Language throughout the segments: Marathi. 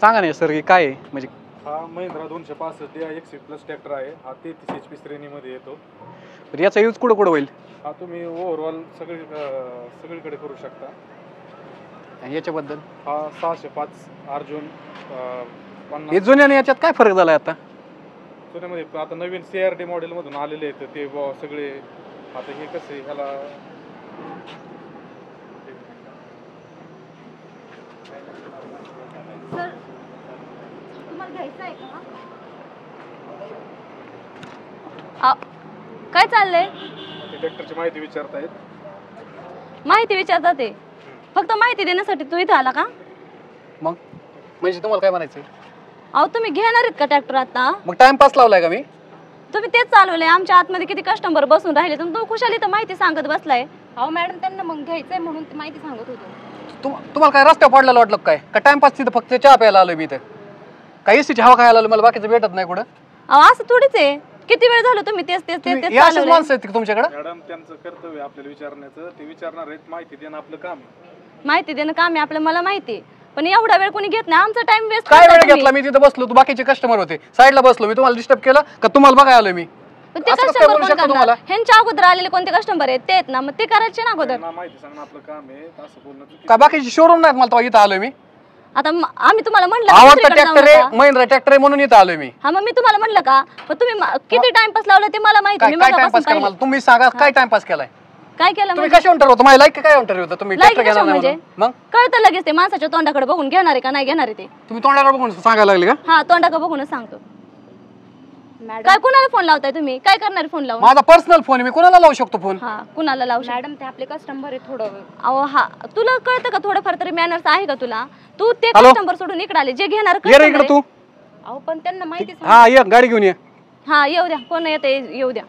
सांगा ना सर काय आहे म्हणजे. हा महिंद्रा 265 DI100+ ट्रॅक्टर आहे. हा 33 HP श्रेणीमध्ये येतो. तर याचा यूज कुठं कुठं होईल? हा तुम्ही ओव्हरऑल सगळीकडे करू शकता. याच्याबद्दल हा 605 अर्जुन 50. हे जुन्या आणि याच्यात काय फरक झाला आता? जुन्यामध्ये आता नवीन CRT मॉडेलमधून आलेले आहेत ते सगळे. आता हे कसं आहे ह्याला सर तुम्हाला घ्यायचं आहे का? काय चाललंय? ट्रॅक्टरची माहिती विचारतायत. माहिती विचारतात ते फक्त माहिती देण्यासाठी तू इथे आला का? मग म्हणजे तुम्हाला काय म्हणायचंय? अहो तुम्ही घेणार आहेत का ट्रॅक्टर आता? मग टाइमपास लावलाय का मी? तुम्ही तेच चालवलंय. आमच्या आतमध्ये किती कस्टमर बसून राहिले तर तू खुशाली तर माहिती सांगत बसलाय. अहो मॅडम त्यांना मग घ्यायचंय म्हणून ती माहिती सांगत होतो. तुम्हाला काय रस्त्यावर पडलेलं वाटलं काय? का टाइमपास तिथं फक्त चहा प्यायला आलोय मी इथं? काही एसीची हवा खायला आलो, मला बाकीचं भेटत नाही कुठं. अहो असं थोडीच आहे. किती वेळ झालं तुम्ही तेच तेच तेच तेच अशीच माणसं आहेत तुमच्याकडे? मॅडम त्यांचं कर्तव्य आपल्याला विचारण्याचं. ते विचारणार आहेत, माहिती देणं आपलं काम आहे. माहिती देणं काम आहे आपलं, मला माहिती. पण एवढा वेळ कोणी घेत नाही. आमचा टाइम वेस्ट काय वेळ घेतला? मी तिथं बसलो, तू बाकीचे कस्टमर होते, साईडला बसलो मी. तुम्हाला डिस्टर्ब केलं का? तुम्हाला बघायला आलोय मी. पण ते कस्टमर कोण करणार? ह्यांच्या अगोदर आलेले कोणते कस्टमर आहेत ते आहेत ना, मग ते करायचे ना अगोदर. माहिती सांगणं आपलं काम आहे. असं बोलणं काय बाकीचे शोरूम नाहीत मला इथं आलोय मी? आता आम्ही तुम्हाला म्हणलं आवडता ट्रॅक्टर आहे, महिंद्रा ट्रॅक्टर आहे म्हणून इथं आलोय मी. हा मग मी तुम्हाला म्हणलं का? पण तुम्ही किती टाइमपास लावला ते मला माहिती. मी काय टाइमपास केला मला तुम्ही सांगा? काय टाइमपास केलाय? काय केलं तुम्ही कशावर ठरवतो? माझी लाईक काय ठरवतो? तुम्ही ट्रॅक्टर घेणार नाही म्हणून? मग कळतं लगेच ते माणसाच्या तोंडाकडे बघून घेणार आहे का नाही घेणार आहे ते. तुम्ही तोंडाकडे बघून सांगायला लागले का? हा तोंडाकडे बघूनच सांगतो. काय कुणाला फोन लावताय तुम्ही? काय करणार फोन लावून? माझा पर्सनल फोन आहे, मी कुणाला लावू शकतो फोन? हा कुणाला लावू? मॅडम ते आपले कस्टमर आहे थोडं. अहो हा तुला कळतं का थोडंफार तरी मॅनर्स आहे का तुला? तू ते कस्टमर सोडून इकडे आले जे घेणार ये इकडे तू. अहो पण त्यांना माहिती. हा ये गाडी घेऊन ये. हा येऊ द्या, कोण येते येऊ द्या.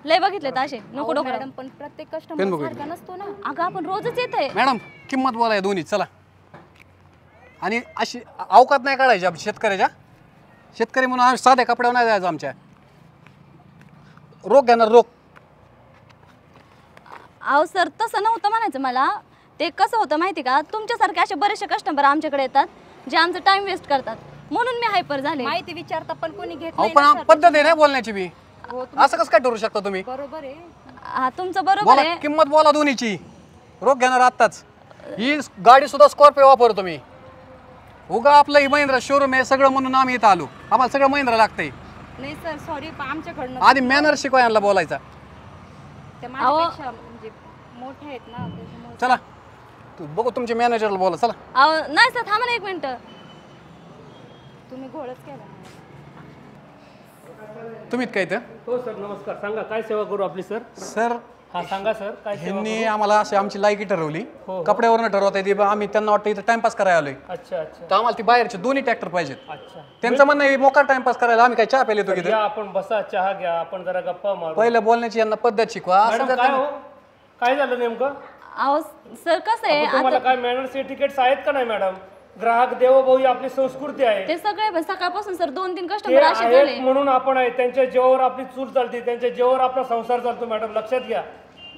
लय बघितले असे नको डोकं. मॅडम पण प्रत्येक कस्टमर सारखा नसतो ना. अगं आपण रोजच येतोय. मॅडम किंमत बोलाय दोन्ही चला. आणि अशी अवकात नाही काढायची आपल्या शेतकऱ्याच्या. शेतकरी म्हणून आम्ही साध्या कपड्यावर नाही जायचं. आमच्या रोख घेणार रोख. अहो सर तसं नव्हतं म्हणायचं मला. ते कसं होतं माहिती का? तुमच्यासारखे असे बरेचसे कस्टमर आमच्याकडे येतात जे आमचं टाइम वेस्ट करतात म्हणून मी हायपर झाले. माहिती विचारता पण कोणी घेत नाही. पण पद्धत आहे ना बोलण्याची बी. असं कसं काय ठरवू शकता तुम्ही? बरोबर आहे. हा तुमचं बरोबर आहे. किंमत बोला दोन्हीची. रोख घेणार आत्ताच. ही गाडी सुद्धा स्कॉर्पिओ वापरतो मी. उगा आपलं ही महिंद्रा शोरूम आहे सगळं म्हणून आम्ही इथं आलो. आम्हाला सगळं महिंद्रा लागतंय. नाही सर सॉरी आमच्याकडनं आधी मॅनर शिकवा यांना बोलायचा. म्हणजे मोठे आहेत ना. चला तू बघू तुमच्या मॅनेजरला बोला चला. अहो नाही सर थांबा ना एक मिनिट. तुम्ही घोळच केला. तुम्हीच काय तर? हो सर नमस्कार. सांगा काय सेवा करू आपली सर? सर हा सांगा सर काय सेवा ह्यांनी आम्हाला अशी आमची लायकी ठरवली. कपड्यावरनं ठरवता येते. आम्ही त्यांना वाटतं इथं टाइमपास करायला आलोय. अच्छा अच्छा. तर आम्हाला ती बाहेरचे दोन्ही ट्रॅक्टर पाहिजेत. अच्छा त्यांचं म्हणणं आहे मोकार टाइमपास करायला आम्ही काय चहा प्यायला येतो घ्या आपण बसा चहा घ्या आपण जरा गप्पा मारू. पहिलं बोलण्याची यांना पद्धत शिकवा. मॅडम काय हो काय झालं नेमकं? अहो सर कसं आहे तुम्हाला काय मॅनर्स एटिकेट्स आहेत का नाही मॅडम? ग्राहक देवभाऊ ही आपली संस्कृती आहे. ते सगळे सकाळपासून सर 2-3 ते कस्टमर असे आहेत झाले म्हणून आपण आहे. त्यांच्या जीवावर आपली चूल चालते. त्यांच्या जीवावर आपला संसार चालतो मॅडम लक्षात घ्या.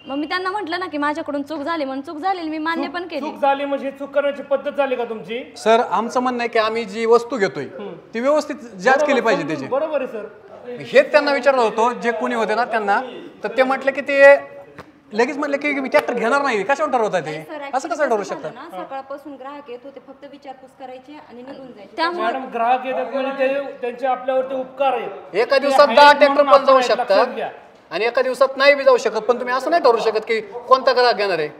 मग मी त्यांना म्हटलं ना की माझ्याकडून चूक झाली म्हणून. चूक झालेली मी मान्य पण केली. चूक झाली म्हणजे चूक करण्याची पद्धत झाली का तुमची? सर आमचं म्हणणं आहे की आम्ही जी वस्तू घेतोय ती व्यवस्थित जांच केली पाहिजे त्याची. बरोबर आहे सर. हेच त्यांना विचारलं होतं जे कोणी होते ना त्यांना. तर ते म्हटलं की ते लगेच म्हटलं की मी ट्रॅक्टर घेणार नाही. कशावर ठरवताय ते? असं कसं ठरवू शकता? सकाळपासून ग्राहक येत होते फक्त विचारपूस करायची आणि निघून जायचे. मॅडम ग्राहक येतात म्हणजे त्यांचे आपल्यावरती उपकार आहेत. एका दिवसात 10 ट्रॅक्टर पण जाऊ शकतात आणि एका दिवसात नाही बी जाऊ शकत. पण तुम्ही असं नाही ठरवू शकत की कोणता ग्राहक घेणार आहे.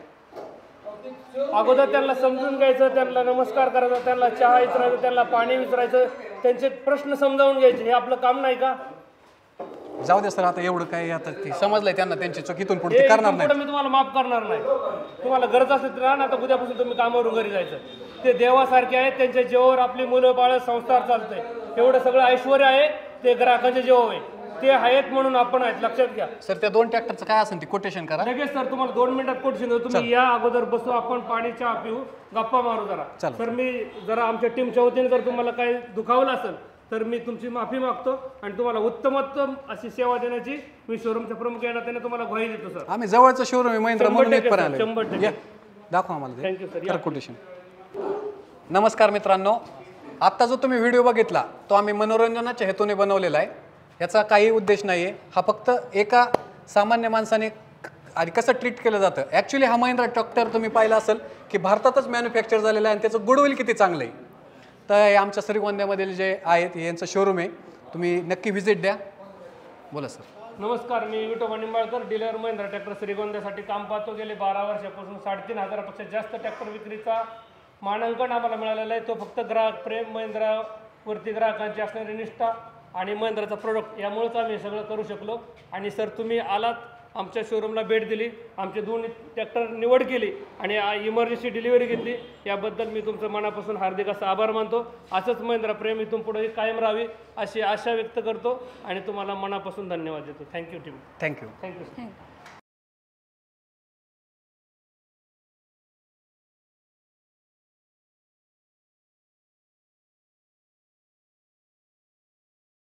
अगोदर त्यांना समजून घ्यायचं, त्यांना नमस्कार करायचा, त्यांना चहा विचारायचं, त्यांना पाणी विचारायचं, त्यांचे प्रश्न समजावून घ्यायचे. हे आपलं काम नाही का? जाऊ दे सर आता एवढं काय आता ते समजलंय त्यांना. त्यांची चुकीतून पुढे ते करणार नाही. मी तुम्हाला माफ करणार नाही. तुम्हाला गरज असेल तर ना आता उद्यापासून तुम्ही कामावरून घरी जायचं. ते देवासारखे आहेत. त्यांच्या जीवावर आपली मुलं बाळ संसार चालतंय. एवढं सगळं ऐश्वर्य आहे ते ग्राहकांच्या जीवावर आहे. ते आहेत म्हणून आपण आहेत, लक्षात घ्या. सर त्या 2 ट्रॅक्टरचं काय असेल ती कोटेशन करा. लगेच सर तुम्हाला 2 मिनिटात कोटेशन देतो. तुम्ही या अगोदर बसू, आपण पाणी चहा पिऊ, गप्पा मारू जरा. चला. सर मी जरा आमच्या टीमच्या वतीने जर तुम्हाला काही दुखावलं असेल तर मी तुमची माफी मागतो आणि तुम्हाला उत्तमोत्तम अशी सेवा देण्याची मी शोरूमच्या प्रमुख या नात्याने तुम्हाला ग्वाही देतो सर. आम्ही जवळचं शोरूम आहे महिंद्रा 100% म्हणून इथपर्यंत सर, आलोय. 100%. या, दाखवा आम्हाला Thank you, sir. करा कोटेशन. नमस्कार मित्रांनो, आत्ता जो तुम्ही व्हिडिओ बघितला तो आम्ही मनोरंजनाच्या हेतूने बनवलेला आहे. याचा काही उद्देश नाही आहे. हा फक्त एका सामान्य माणसाने आणि कसं ट्रीट केलं जातं. ॲक्च्युली हा महिंद्रा ट्रॅक्टर तुम्ही पाहिला असेल की भारतातच मॅन्युफॅक्चर झालेला आहे आणि त्याचं गुडविल किती चांगलं आहे. तर हे आमच्या श्रीगोंद्यामधील जे आहेत हे यांचं शोरूम आहे, तुम्ही नक्की व्हिजिट द्या. बोला सर. नमस्कार, मी विठोबा निंबाळकर, डीलर महिंद्रा ट्रॅक्टर श्रीगोंद्यासाठी काम पाहतो. गेले 12 वर्षापासून 3,500पेक्षा जास्त ट्रॅक्टर विक्रीचा मानांकन आम्हाला मिळालेला आहे. तो फक्त ग्राहक प्रेम, महिंद्रावरती ग्राहकांची असणारी निष्ठा आणि महिंद्राचा प्रोडक्ट यामुळेच आम्ही हे सगळं करू शकलो. आणि सर तुम्ही आलात, आमच्या शोरूमला भेट दिली, आमचे 2 ट्रॅक्टर निवड केली आणि इमर्जन्सी डिलिव्हरी घेतली, याबद्दल मी तुमचं मनापासून हार्दिक असा आभार मानतो. असंच महिंद्रा प्रेम इथून पुढे कायम राहावी अशी आशा व्यक्त करतो आणि तुम्हाला मनापासून धन्यवाद देतो. Thank you team. थँक्यू. थँक्यू.